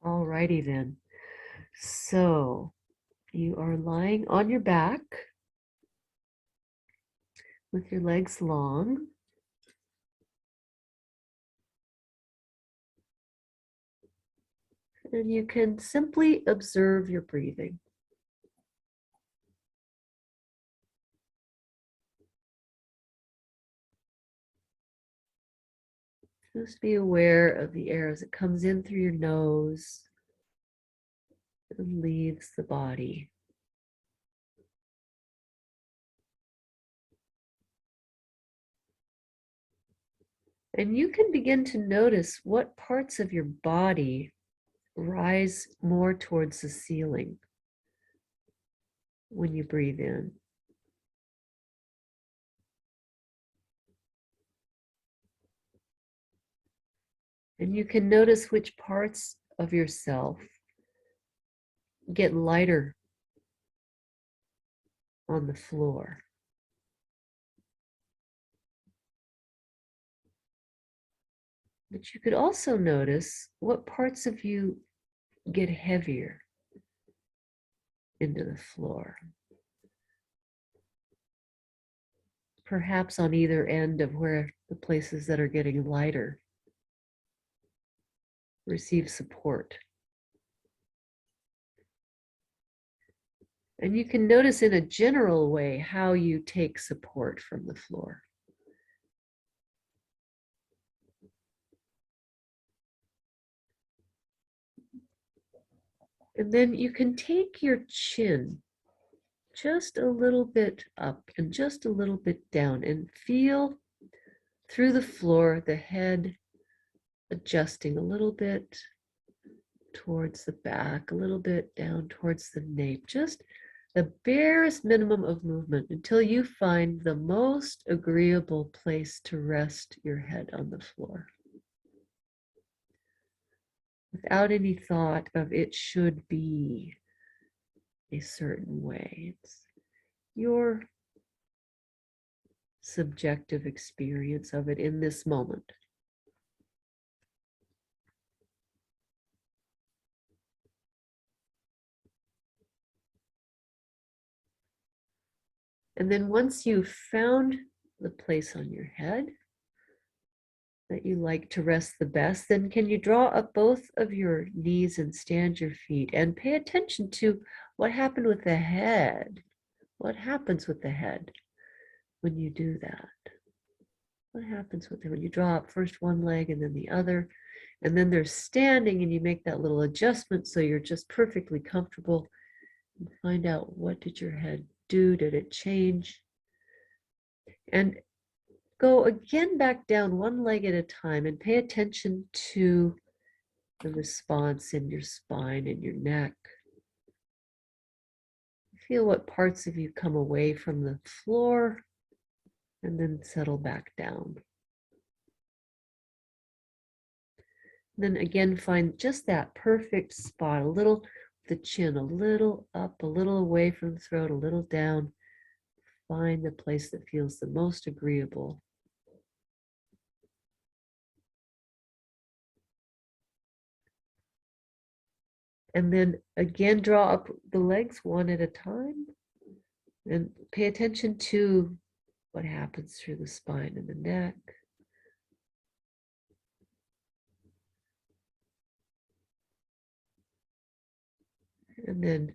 Alrighty then. So you are lying on your back with your legs long. And you can simply observe your breathing. Just be aware of the air as it comes in through your nose and leaves the body. And you can begin to notice what parts of your body rise more towards the ceiling when you breathe in. And you can notice which parts of yourself get lighter on the floor. But you could also notice what parts of you get heavier into the floor. Perhaps on either end of where the places that are getting lighter receive support. And you can notice in a general way how you take support from the floor. And then you can take your chin just a little bit up and just a little bit down and feel through the floor, the head adjusting a little bit towards the back, a little bit down towards the nape, just the barest minimum of movement until you find the most agreeable place to rest your head on the floor. Without any thought of it should be a certain way. It's your subjective experience of it in this moment. And then once you've found the place on your head that you like to rest the best, then can you draw up both of your knees and stand your feet and pay attention to what happened with the head? What happens with the head when you do that? What happens with it when you draw up first one leg and then the other, and then they're standing and you make that little adjustment so you're just perfectly comfortable, and find out, what did your head do? Did it change? And go again back down one leg at a time and pay attention to the response in your spine and your neck. Feel what parts of you come away from the floor and then settle back down. Then again, find just that perfect spot, a little the chin, a little up, a little away from the throat, a little down. Find the place that feels the most agreeable. And then again, draw up the legs one at a time and pay attention to what happens through the spine and the neck. And then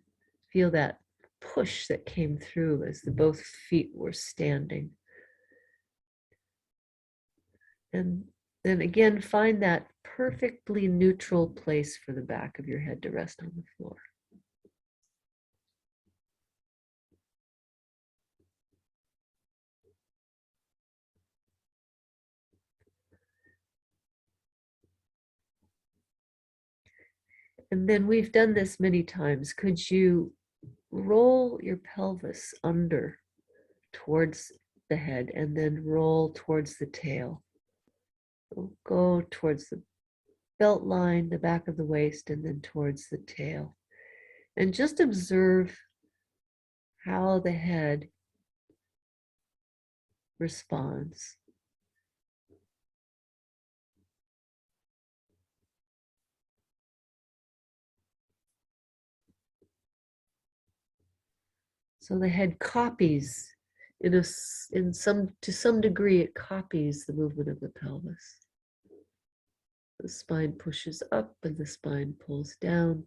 feel that push that came through as the both feet were standing. And then again, find that perfectly neutral place for the back of your head to rest on the floor. And then we've done this many times. Could you roll your pelvis under towards the head and then roll towards the tail? So go towards the belt line, the back of the waist, and then towards the tail. And just observe how the head responds. So the head copies, to some degree, it copies the movement of the pelvis. The spine pushes up and the spine pulls down.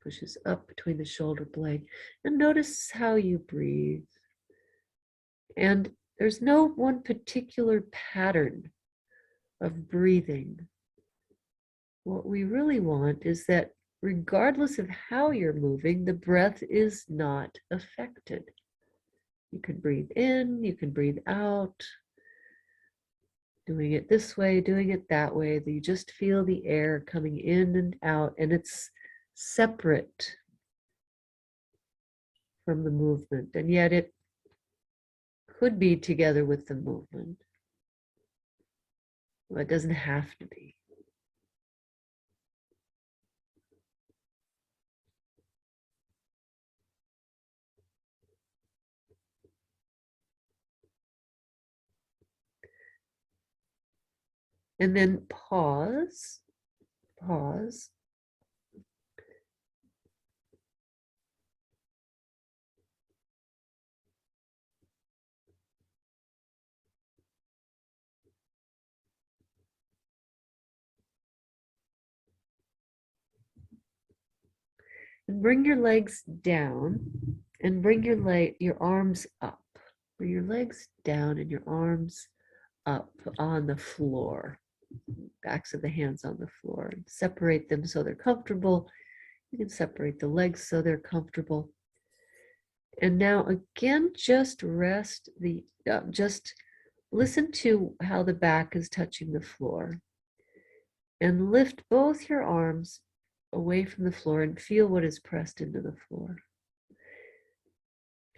Pushes up between the shoulder blade. And notice how you breathe. And there's no one particular pattern of breathing. What we really want is that regardless of how you're moving, the breath is not affected. You can breathe in, you can breathe out, doing it this way, doing it that way. You just feel the air coming in and out, and it's separate from the movement, and yet it could be together with the movement. Well, it doesn't have to be. And then pause, pause. And bring your legs down and bring your arms up. Bring your legs down and your arms up on the floor. Backs of the hands on the floor. Separate them so they're comfortable. You can separate the legs so they're comfortable. And now again, just just listen to how the back is touching the floor. And lift both your arms away from the floor and feel what is pressed into the floor.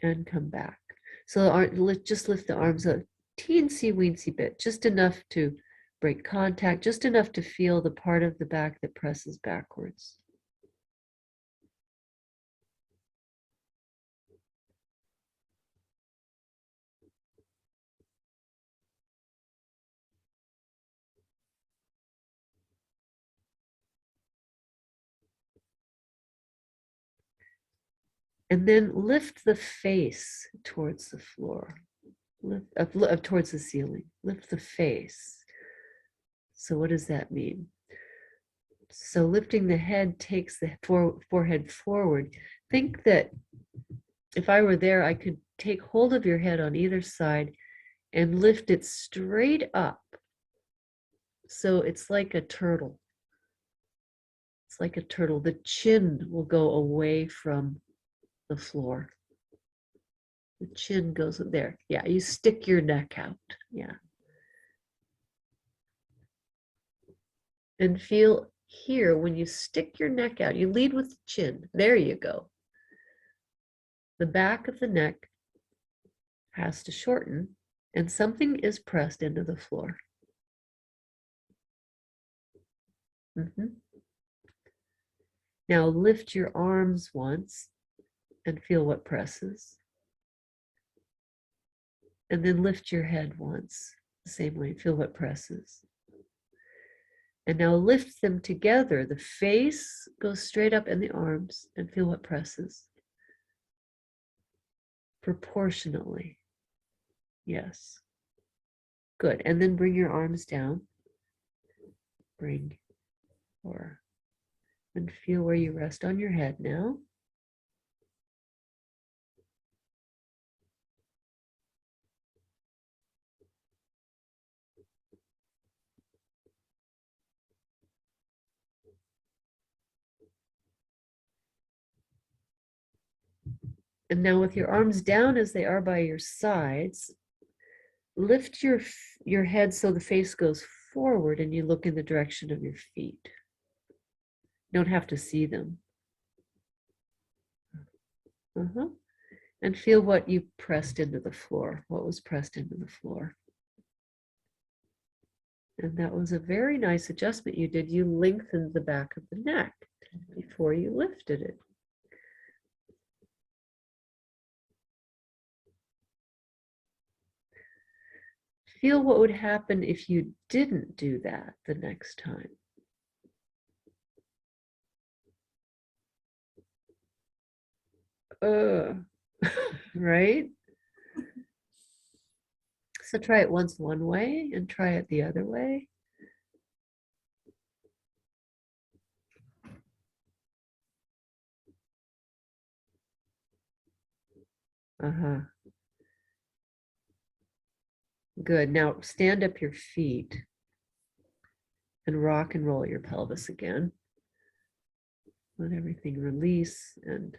And come back. So just lift the arms a teensy weensy bit, just enough to break contact, just enough to feel the part of the back that presses backwards. And then lift the face towards the floor, towards the ceiling. Lift the face. So what does that mean? So lifting the head takes the forehead forward. Think that if I were there, I could take hold of your head on either side and lift it straight up. So it's like a turtle. It's like a turtle. The chin will go away from the floor. The chin goes there. Yeah, you stick your neck out. Yeah. And feel here when you stick your neck out, you lead with the chin. There you go. The back of the neck has to shorten and something is pressed into the floor. Now lift your arms once and feel what presses. And then lift your head once, the same way, feel what presses. And now lift them together. The face goes straight up and the arms, and feel what presses. Proportionally. Yes. Good. And then bring your arms down. And feel where you rest on your head now. And now with your arms down as they are by your sides, lift your head so the face goes forward and you look in the direction of your feet. You don't have to see them. And feel what you pressed into the floor, what was pressed into the floor. And that was a very nice adjustment you did. You lengthened the back of the neck before you lifted it. Feel what would happen if you didn't do that the next time. right? So try it once one way and try it the other way. Uh-huh. Good. Now stand up your feet and rock and roll your pelvis again. Let everything release and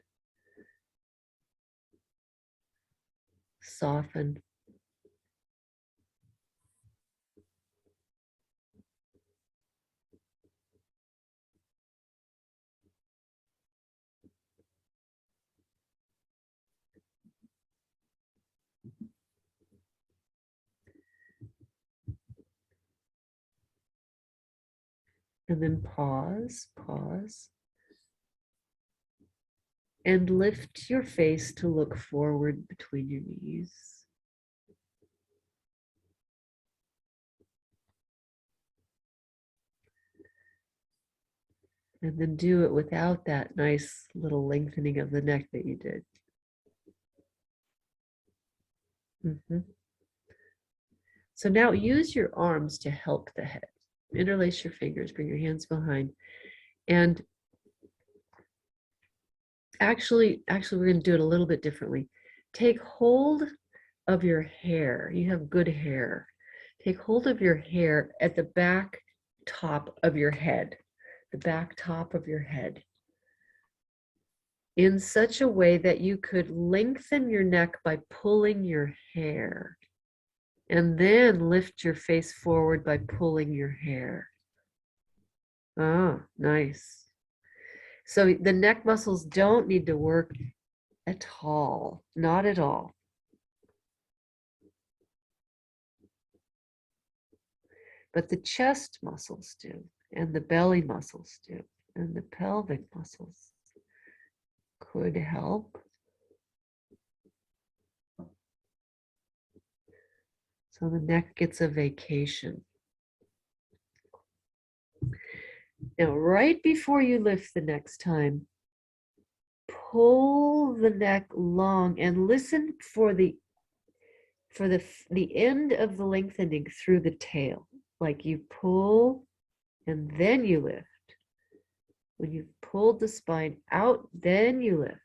soften. And then pause, and lift your face to look forward between your knees. And then do it without that nice little lengthening of the neck that you did. So now use your arms to help the head. Interlace your fingers, bring your hands behind. And actually, we're going to do it a little bit differently. Take hold of your hair. You have good hair. Take hold of your hair at the back top of your head, the back top of your head, in such a way that you could lengthen your neck by pulling your hair, and then lift your face forward by pulling your hair. Oh, nice. So the neck muscles don't need to work at all, not at all. But the chest muscles do, and the belly muscles do, and the pelvic muscles could help. So the neck gets a vacation. Now, right before you lift the next time, pull the neck long and listen for the end of the lengthening through the tail. Like you pull and then you lift. When you've pulled the spine out, then you lift.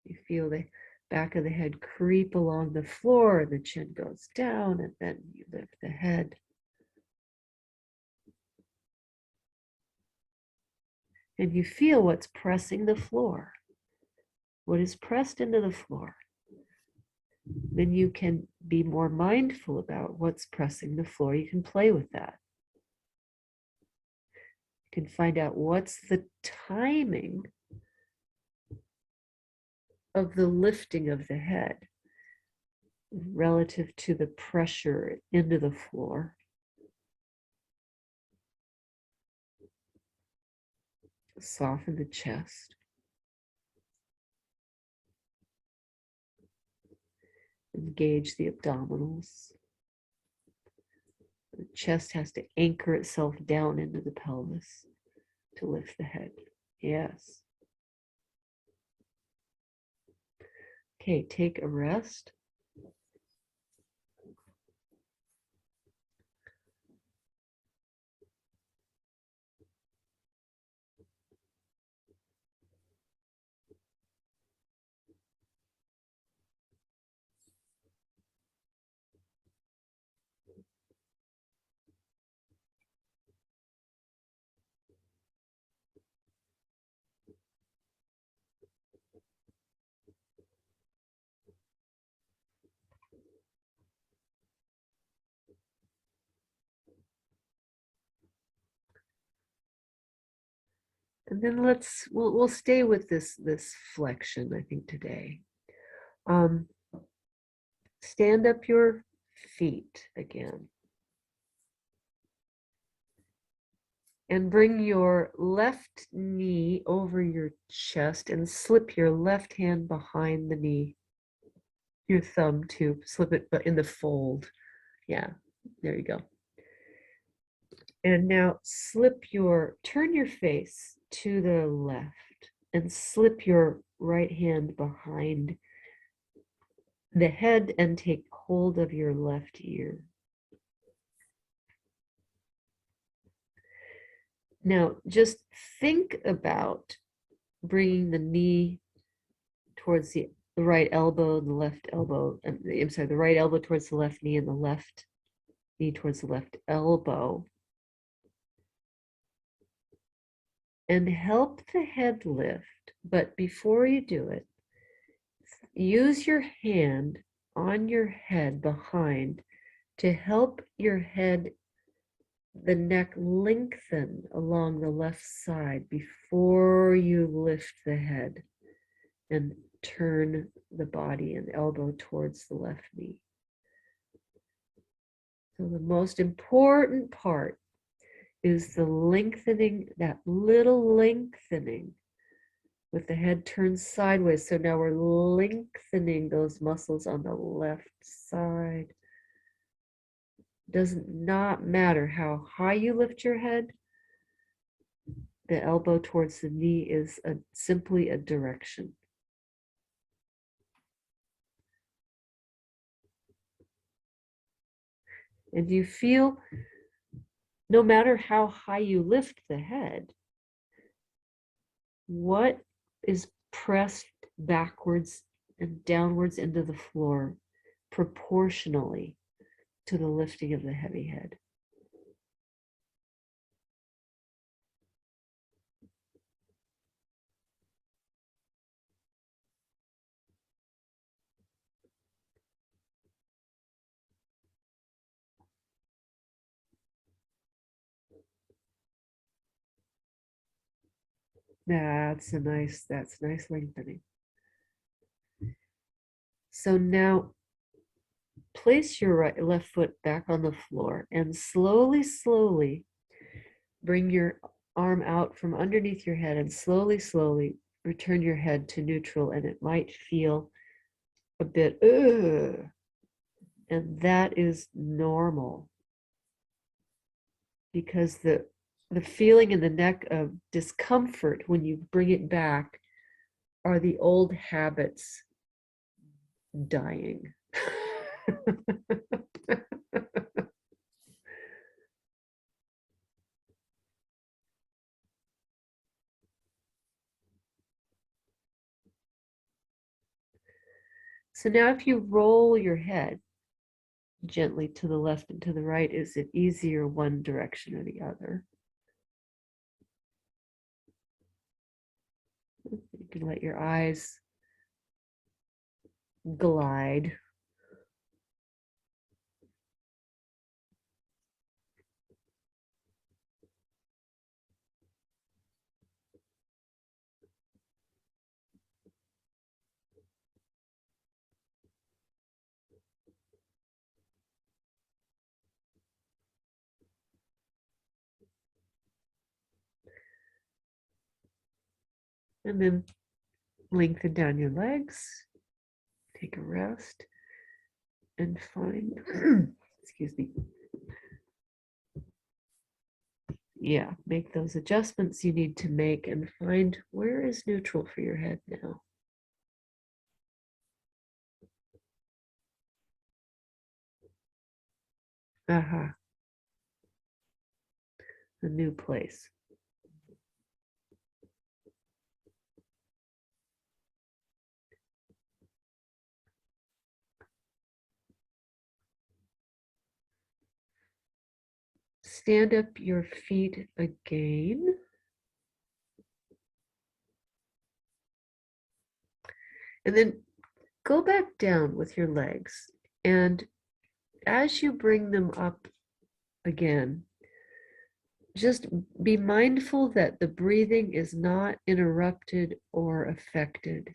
You feel the back of the head creep along the floor, the chin goes down, and then you lift the head. And you feel what's pressing the floor, what is pressed into the floor. Then you can be more mindful about what's pressing the floor. You can play with that. You can find out what's the timing of the lifting of the head relative to the pressure into the floor. Soften the chest. Engage the abdominals. The chest has to anchor itself down into the pelvis to lift the head. Yes. Okay, take a rest. And then we'll stay with this flexion, I think, today. Stand up your feet again. And bring your left knee over your chest and slip your left hand behind the knee. Your thumb too, slip it in the fold. Yeah, there you go. And now turn your face to the left and slip your right hand behind the head and take hold of your left ear. Now, just think about bringing the knee towards the right elbow, the left elbow, I'm sorry, the right elbow towards the left knee and the left knee towards the left elbow. And help the head lift. But before you do it, use your hand on your head behind to help your head, the neck lengthen along the left side before you lift the head and turn the body and elbow towards the left knee. So the most important part is the lengthening, that little lengthening with the head turned sideways. So now we're lengthening those muscles on the left side. Does not matter how high you lift your head. The elbow towards the knee is simply a direction. And you feel, no matter how high you lift the head, what is pressed backwards and downwards into the floor proportionally to the lifting of the heavy head. That's nice lengthening. So now place your left foot back on the floor and slowly bring your arm out from underneath your head and slowly return your head to neutral. And it might feel a bit, and that is normal, because the feeling in the neck of discomfort when you bring it back are the old habits dying. So now if you roll your head gently to the left and to the right, is it easier one direction or the other? You can let your eyes glide. And then lengthen down your legs, take a rest, and find, excuse me. Yeah, make those adjustments you need to make and find where is neutral for your head now. Aha. A new place. Stand up your feet again. And then go back down with your legs. And as you bring them up again, just be mindful that the breathing is not interrupted or affected.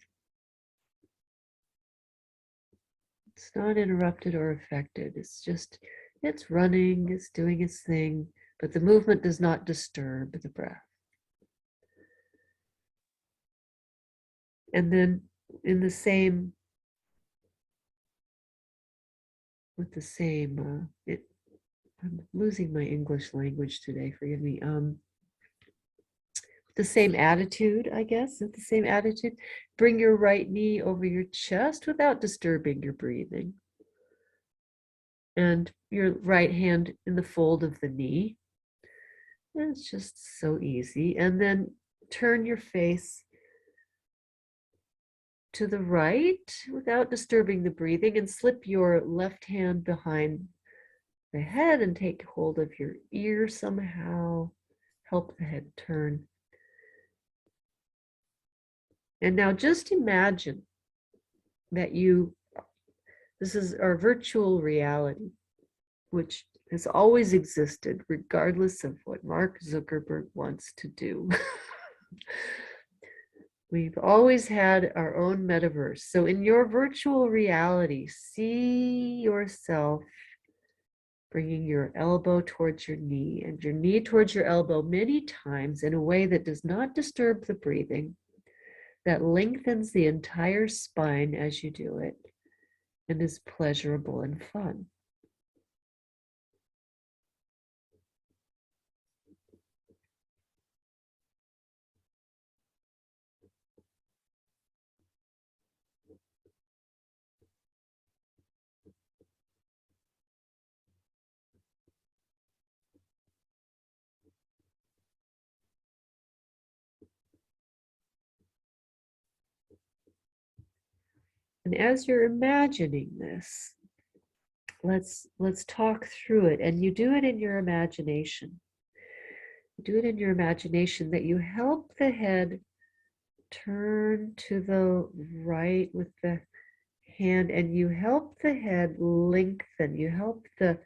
It's not interrupted or affected. It's just, it's running, it's doing its thing. but the movement does not disturb the breath. And then in the same, with the same, I'm losing my English language today, forgive me. The same attitude, I guess, the same attitude. Bring your right knee over your chest without disturbing your breathing. And your right hand in the fold of the knee. And it's just so easy. And then turn your face to the right without disturbing the breathing, and slip your left hand behind the head and take hold of your ear somehow. Help the head turn. And now just imagine that this is our virtual reality, which has always existed, regardless of what Mark Zuckerberg wants to do. We've always had our own metaverse. So in your virtual reality, see yourself bringing your elbow towards your knee and your knee towards your elbow many times in a way that does not disturb the breathing, that lengthens the entire spine as you do it, and is pleasurable and fun. And as you're imagining this, let's talk through it. And you do it in your imagination. Do it in your imagination that you help the head turn to the right with the hand, and you help the head lengthen. You help the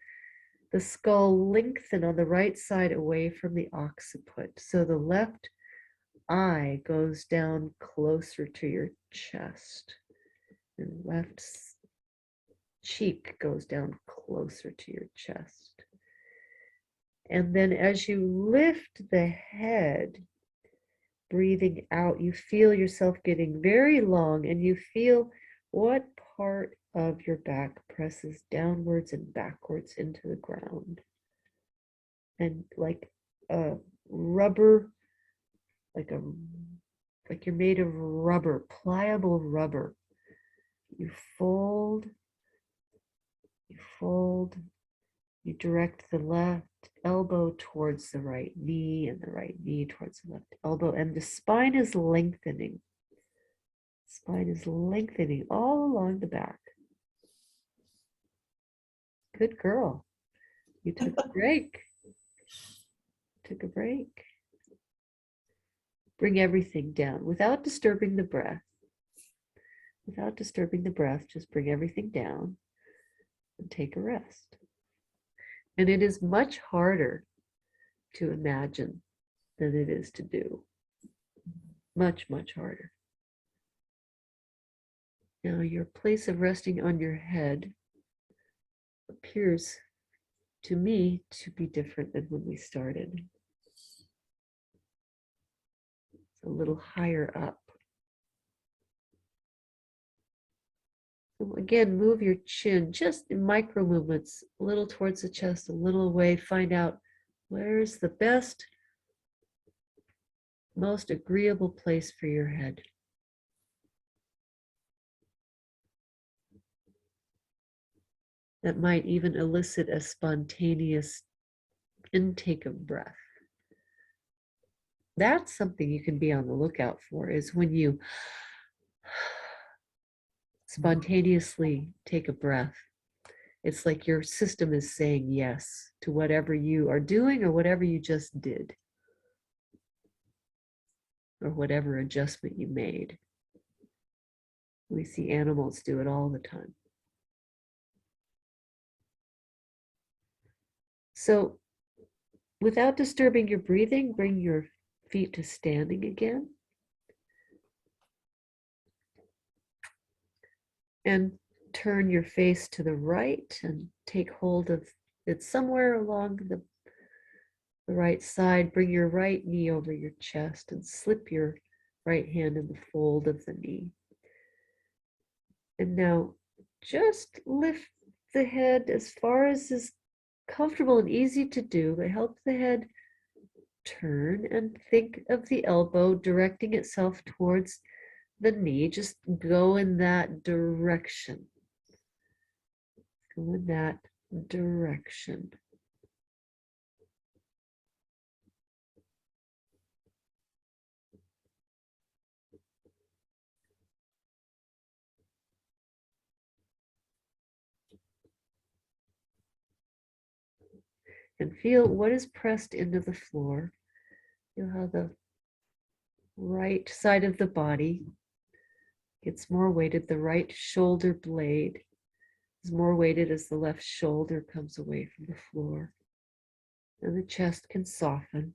skull lengthen on the right side away from the occiput. So the left eye goes down closer to your chest, and left cheek goes down closer to your chest. And then as you lift the head, breathing out, you feel yourself getting very long, and you feel what part of your back presses downwards and backwards into the ground. And like a rubber, like you're made of rubber, pliable rubber. You fold, you direct the left elbow towards the right knee and the right knee towards the left elbow, and the spine is lengthening. Spine is lengthening all along the back. Good girl. You took a break. Took a break. Bring everything down without disturbing the breath. Without disturbing the breath, just bring everything down and take a rest. And it is much harder to imagine than it is to do. Much, much harder. Now, your place of resting on your head appears to me to be different than when we started. It's a little higher up. So again, move your chin just in micro movements, a little towards the chest, a little away. Find out where's the best, most agreeable place for your head. That might even elicit a spontaneous intake of breath. That's something you can be on the lookout for, is when you spontaneously take a breath. It's like your system is saying yes to whatever you are doing or whatever you just did, or whatever adjustment you made. We see animals do it all the time. So without disturbing your breathing, bring your feet to standing again. And turn your face to the right and take hold of it somewhere along the right side, bring your right knee over your chest and slip your right hand in the fold of the knee. And now just lift the head as far as is comfortable and easy to do, but help the head turn and think of the elbow directing itself towards the knee. Just go in that direction. Go in that direction. And feel what is pressed into the floor. Feel how the right side of the body gets more weighted. The right shoulder blade is more weighted as the left shoulder comes away from the floor. And the chest can soften.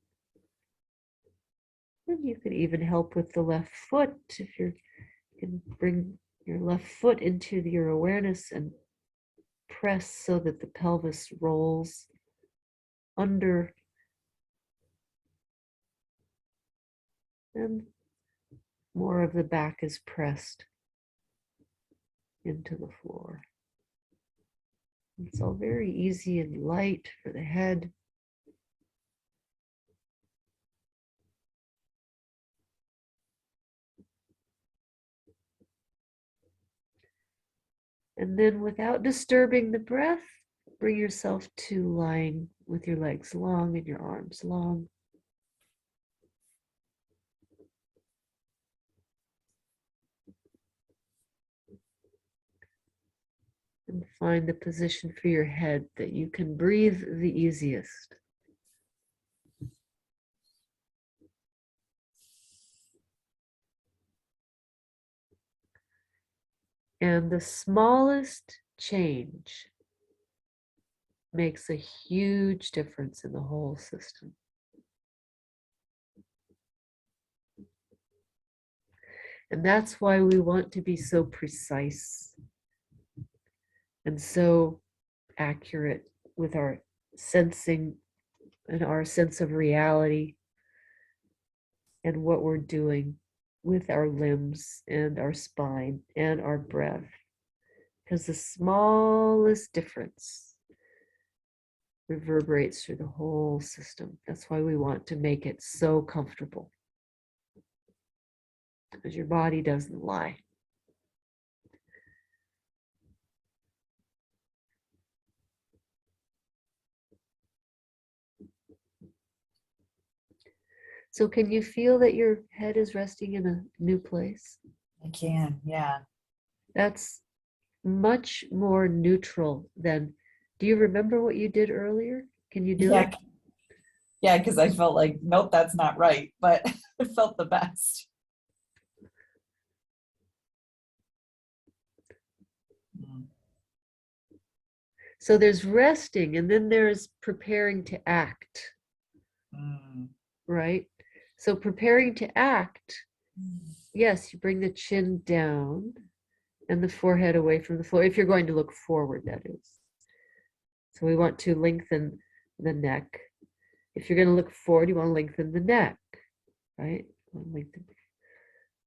And you can even help with the left foot if you can bring your left foot into your awareness and press so that the pelvis rolls under and more of the back is pressed into the floor. It's all very easy and light for the head. And then without disturbing the breath, bring yourself to lying with your legs long and your arms long. And find the position for your head that you can breathe the easiest. And the smallest change makes a huge difference in the whole system. And that's why we want to be so precise and so accurate with our sensing and our sense of reality and what we're doing with our limbs and our spine and our breath. Because the smallest difference reverberates through the whole system. That's why we want to make it so comfortable, because your body doesn't lie. So can you feel that your head is resting in a new place? I can, yeah. That's much more neutral than, do you remember what you did earlier? Can you do it? Yeah, because I felt like, nope, that's not right, but it felt the best. So there's resting and then there's preparing to act, right? So preparing to act, yes, you bring the chin down and the forehead away from the floor, if you're going to look forward, that is. So we want to lengthen the neck. If you're going to look forward, you want to lengthen the neck, right?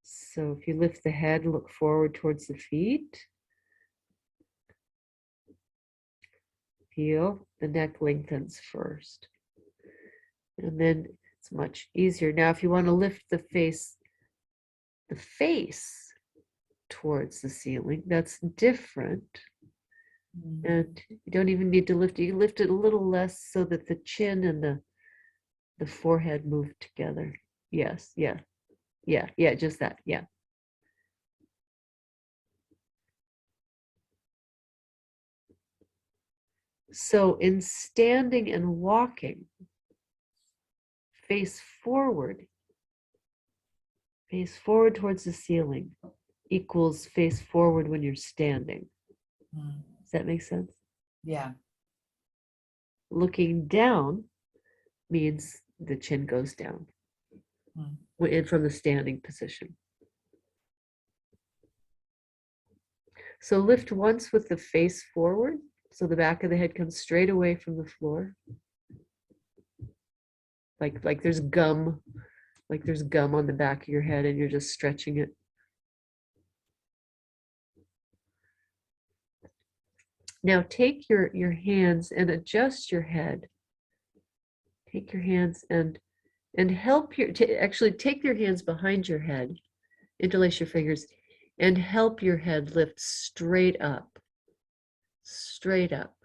So if you lift the head, look forward towards the feet. Feel the neck lengthens first. And then it's much easier. Now, if you want to lift the face towards the ceiling, that's different. And you don't even need to lift it. You lift it a little less so that the chin and the forehead move together. Yes, yeah, just that, yeah. So in standing and walking, face forward towards the ceiling equals face forward when you're standing. Does that make sense? Yeah. Looking down means the chin goes down from the standing position. So lift once with the face forward, so the back of the head comes straight away from the floor. like there's gum, like there's gum on the back of your head and you're just stretching it. Now take your hands and adjust your head. Take your hands and help your, actually take your hands behind your head, interlace your fingers, and help your head lift straight up, straight up.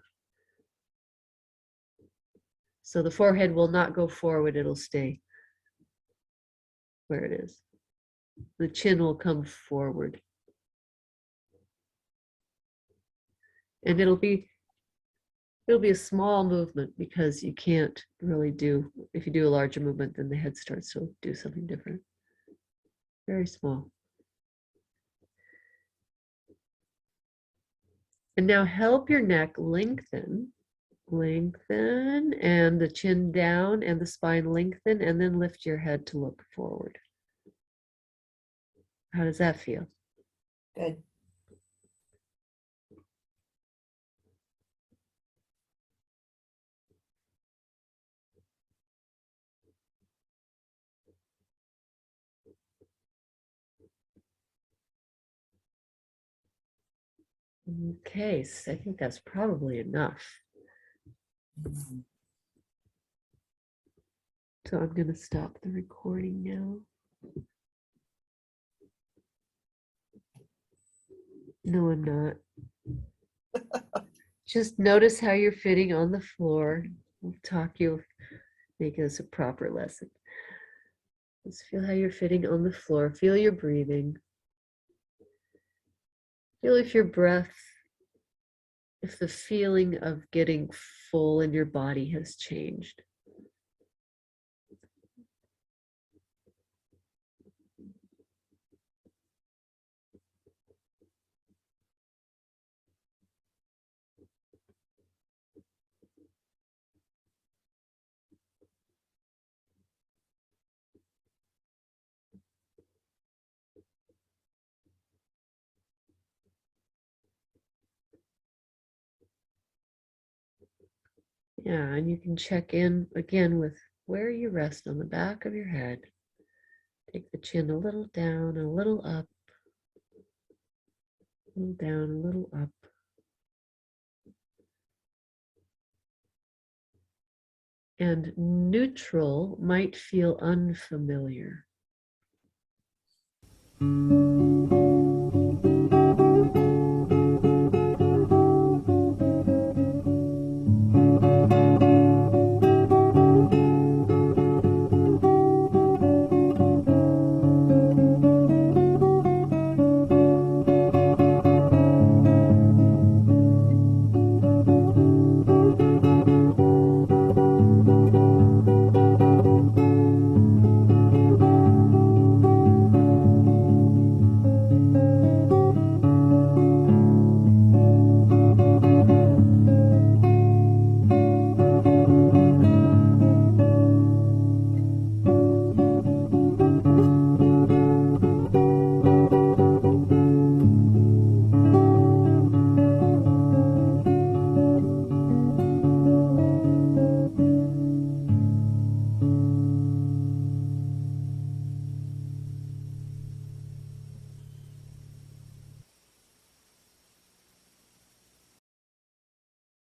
So the forehead will not go forward, it'll stay where it is. The chin will come forward. And it'll be a small movement because you can't really do, if you do a larger movement, then the head starts to do something different. Very small. And now help your neck lengthen, lengthen, and the chin down and the spine lengthen, and then lift your head to look forward. How does that feel? Good. Okay, so I think that's probably enough. Mhm. So I'm going to stop the recording now. No, I'm not. Just notice how you're fitting on the floor. We'll talk, you'll make this a proper lesson. Just feel how you're fitting on the floor. Feel your breathing. Feel if your breath, if the feeling of getting full in your body has changed. Yeah, and you can check in again with where you rest on the back of your head. Take the chin a little down, a little up, a little down, a little up. And neutral might feel unfamiliar.